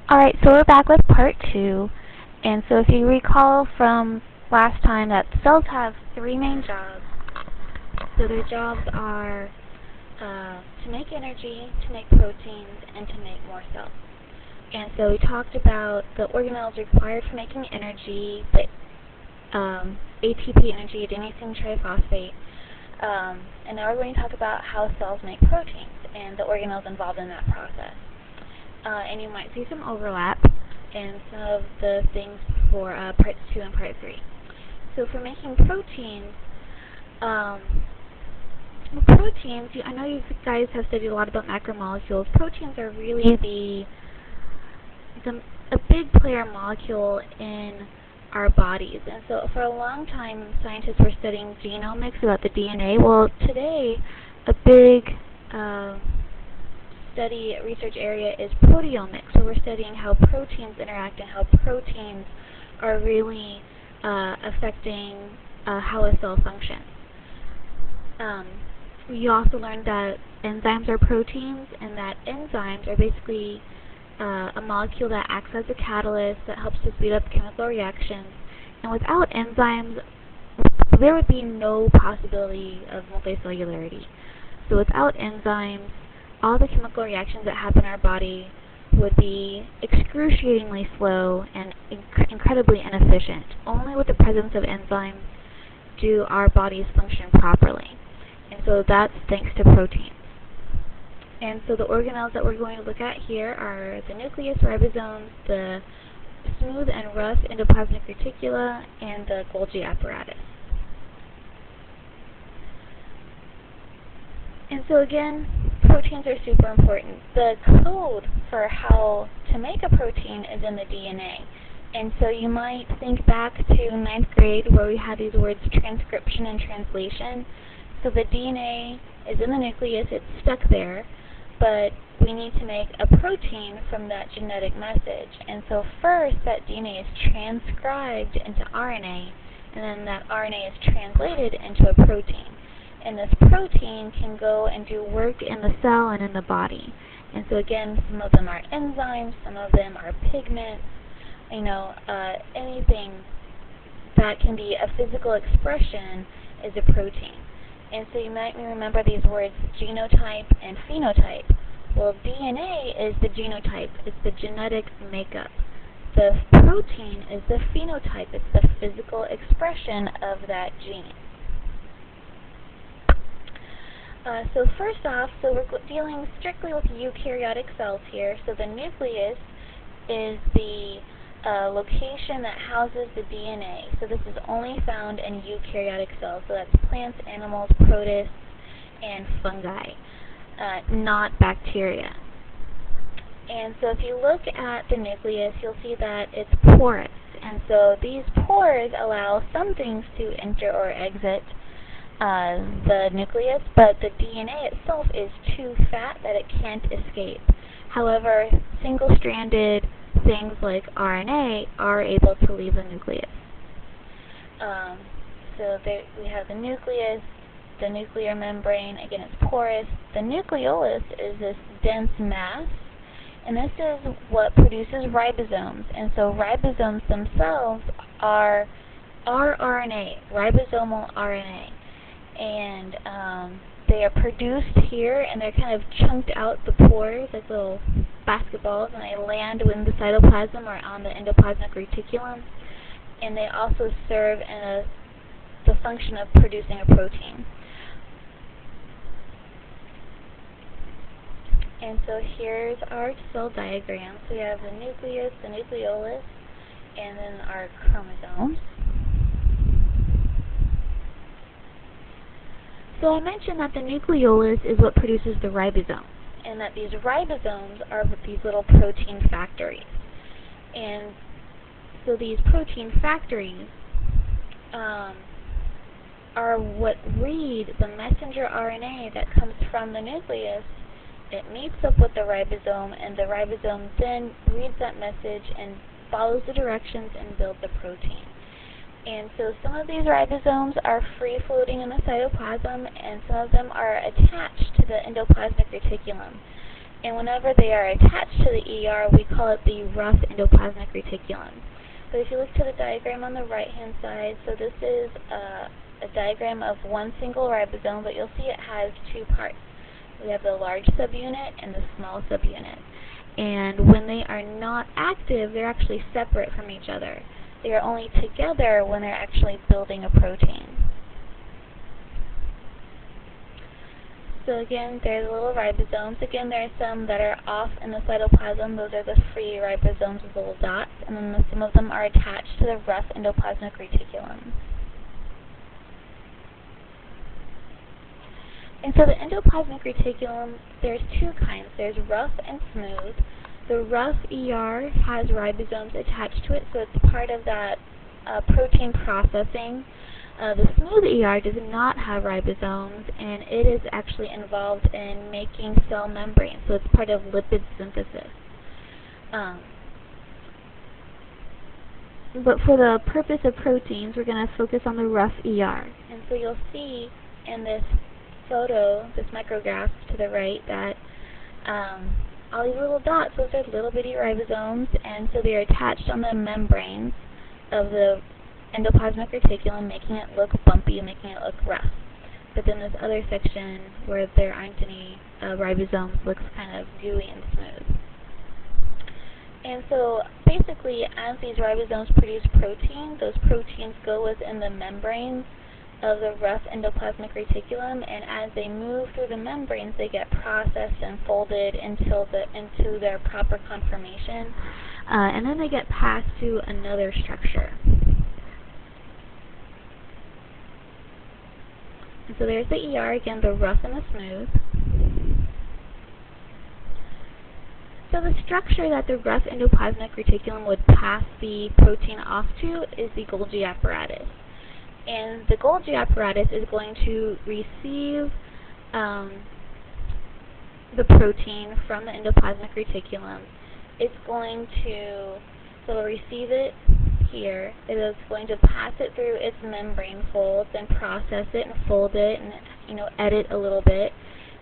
Alright, so we're back with part 2. And so if you recall from last time that cells have three main jobs. So their jobs are to make energy, to make proteins, and to make more cells. And so we talked about the organelles required for making energy, the ATP energy, adenosine triphosphate. And now we're going to talk about how cells make proteins and the organelles involved in that process. And you might see some overlap in some of the things for parts 2 and part 3. So for making proteins, I know you guys have studied a lot about macromolecules. Proteins are really a big player molecule in our bodies. And so for a long time, scientists were studying genomics about the DNA. Well, today, a big research area is proteomics. So we're studying how proteins interact and how proteins are really affecting how a cell functions. We also learned that enzymes are proteins, and that enzymes are basically a molecule that acts as a catalyst that helps to speed up chemical reactions. And without enzymes, there would be no possibility of multicellularity. So without enzymes, all the chemical reactions that happen in our body would be excruciatingly slow and incredibly inefficient. Only with the presence of enzymes do our bodies function properly. And so that's thanks to proteins. And so the organelles that we're going to look at here are the nucleus, ribosomes, the smooth and rough endoplasmic reticula, and the Golgi apparatus. And so again, proteins are super important. The code for how to make a protein is in the DNA. And so you might think back to 9th grade where we had these words transcription and translation. So the DNA is in the nucleus, it's stuck there, but we need to make a protein from that genetic message. And so first that DNA is transcribed into RNA, and then that RNA is translated into a protein. And this protein can go and do work in the cell and in the body. And so again, some of them are enzymes, some of them are pigments, anything that can be a physical expression is a protein. And so you might remember these words genotype and phenotype. Well, DNA is the genotype, it's the genetic makeup. The protein is the phenotype, it's the physical expression of that gene. So first off, we're dealing strictly with eukaryotic cells here. So the nucleus is the location that houses the DNA. So this is only found in eukaryotic cells. So that's plants, animals, protists, and fungi, not bacteria. And so if you look at the nucleus, you'll see that it's porous. And so these pores allow some things to enter or exit the nucleus, but the DNA itself is too fat that it can't escape. However, single-stranded things like RNA are able to leave the nucleus. We have the nucleus, the nuclear membrane, again it's porous. The nucleolus is this dense mass, and this is what produces ribosomes. And so ribosomes themselves are RNA, ribosomal RNA. And they are produced here, and they're kind of chunked out the pores like little basketballs, and they land in the cytoplasm or on the endoplasmic reticulum. And they also serve in the function of producing a protein. And so here's our cell diagram. So we have the nucleus, the nucleolus, and then our chromosomes. So I mentioned that the nucleolus is what produces the ribosomes, and that these ribosomes are these little protein factories. And so these protein factories are what read the messenger RNA that comes from the nucleus. It meets up with the ribosome, and the ribosome then reads that message and follows the directions and builds the protein. And so some of these ribosomes are free-floating in the cytoplasm, and some of them are attached to the endoplasmic reticulum. And whenever they are attached to the ER, we call it the rough endoplasmic reticulum. So if you look to the diagram on the right-hand side, so this is a diagram of one single ribosome, but you'll see it has two parts. We have the large subunit and the small subunit. And when they are not active, they're actually separate from each other. They are only together when they're actually building a protein. So again, there's little ribosomes. Again, there are some that are off in the cytoplasm. Those are the free ribosomes with little dots. And then some of them are attached to the rough endoplasmic reticulum. And so the endoplasmic reticulum, there's two kinds. There's rough and smooth. The rough ER has ribosomes attached to it, so it's part of that protein processing. The smooth ER does not have ribosomes, and it is actually involved in making cell membranes, so it's part of lipid synthesis. But for the purpose of proteins, we're going to focus on the rough ER. And so you'll see in this photo, this micrograph to the right, that all these little dots, those are little bitty ribosomes, and so they're attached on the membranes of the endoplasmic reticulum, making it look bumpy, making it look rough. But then this other section where there aren't any ribosomes looks kind of gooey and smooth. And so basically, as these ribosomes produce protein, those proteins go within the membranes of the rough endoplasmic reticulum, and as they move through the membranes, they get processed and folded into their proper conformation, and then they get passed to another structure. And so there's the ER again, the rough and the smooth. So the structure that the rough endoplasmic reticulum would pass the protein off to is the Golgi apparatus. And the Golgi apparatus is going to receive the protein from the endoplasmic reticulum. It's going to, so it'll receive it here. It is going to pass it through its membrane folds and process it and fold it and, edit a little bit.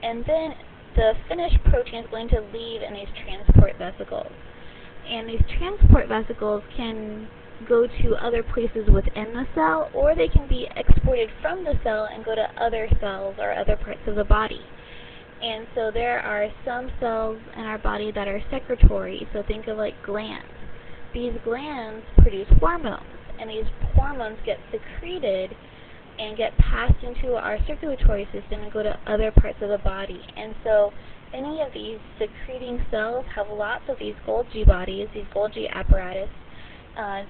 And then the finished protein is going to leave in these transport vesicles. And these transport vesicles can go to other places within the cell, or they can be exported from the cell and go to other cells or other parts of the body. And so there are some cells in our body that are secretory, so think of like glands. These glands produce hormones, and these hormones get secreted and get passed into our circulatory system and go to other parts of the body. And so any of these secreting cells have lots of these Golgi bodies, these Golgi apparatus,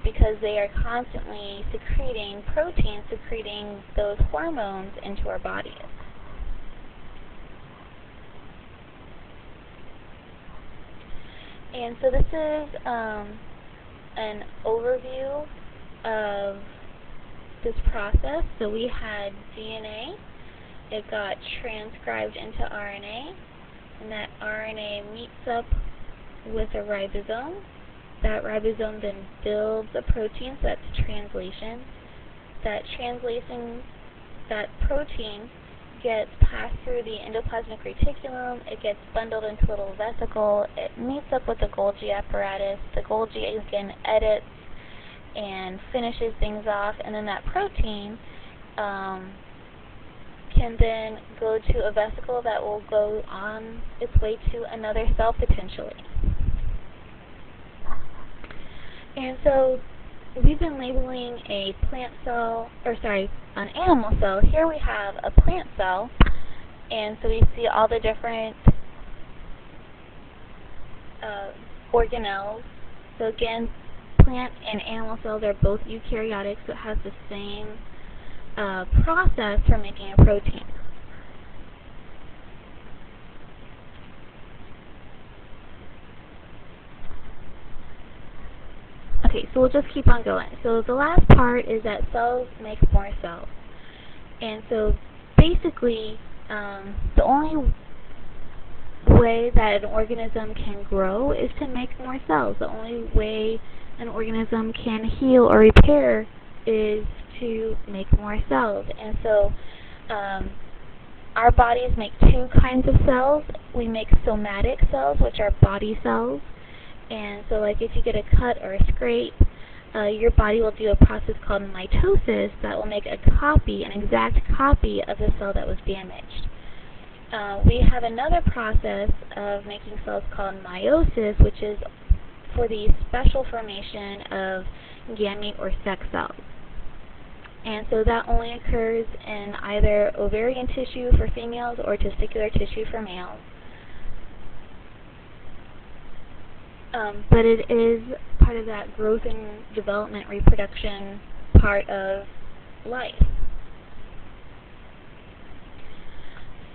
because they are constantly secreting proteins, secreting those hormones into our bodies. And so this is an overview of this process. So we had DNA, it got transcribed into RNA, and that RNA meets up with a ribosome. That ribosome then builds a protein, so that's translation. That protein gets passed through the endoplasmic reticulum, it gets bundled into a little vesicle, it meets up with the Golgi apparatus, the Golgi again edits and finishes things off, and then that protein can then go to a vesicle that will go on its way to another cell potentially. And so we've been labeling an animal cell. Here we have a plant cell, and so we see all the different organelles. So again, plant and animal cells are both eukaryotic, so it has the same process for making a protein. Okay, so we'll just keep on going. So the last part is that cells make more cells. And so basically, the only way that an organism can grow is to make more cells. The only way an organism can heal or repair is to make more cells. And so Our bodies make two kinds of cells. We make somatic cells, which are body cells. And so like if you get a cut or a scrape, your body will do a process called mitosis that will make a copy, an exact copy of the cell that was damaged. We have another process of making cells called meiosis, which is for the special formation of gamete or sex cells. And so that only occurs in either ovarian tissue for females or testicular tissue for males. But it is part of that growth and development, reproduction part of life.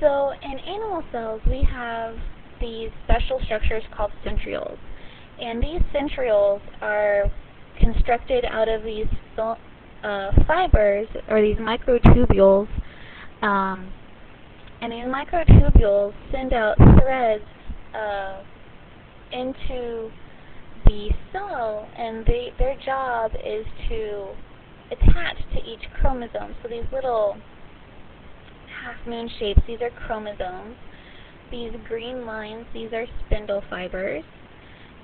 So in animal cells, we have these special structures called centrioles. And these centrioles are constructed out of these fibers, or these microtubules. And these microtubules send out threads into the cell, and their job is to attach to each chromosome. So these little half-moon shapes, these are chromosomes. These green lines, these are spindle fibers.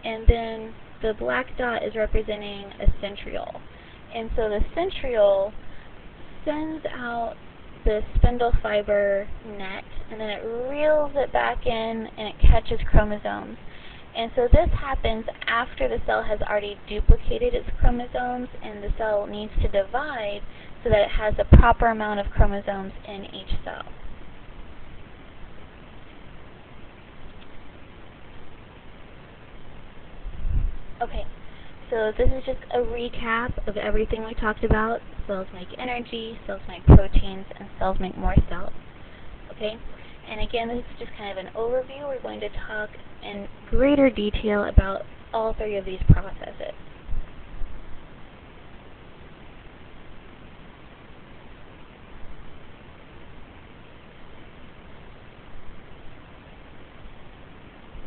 And then the black dot is representing a centriole. And so the centriole sends out the spindle fiber net, and then it reels it back in, and it catches chromosomes. And so this happens after the cell has already duplicated its chromosomes, and the cell needs to divide so that it has the proper amount of chromosomes in each cell. Okay, so this is just a recap of everything we talked about. Cells make energy, cells make proteins, and cells make more cells. Okay? And again, this is just kind of an overview. We're going to talk in greater detail about all three of these processes.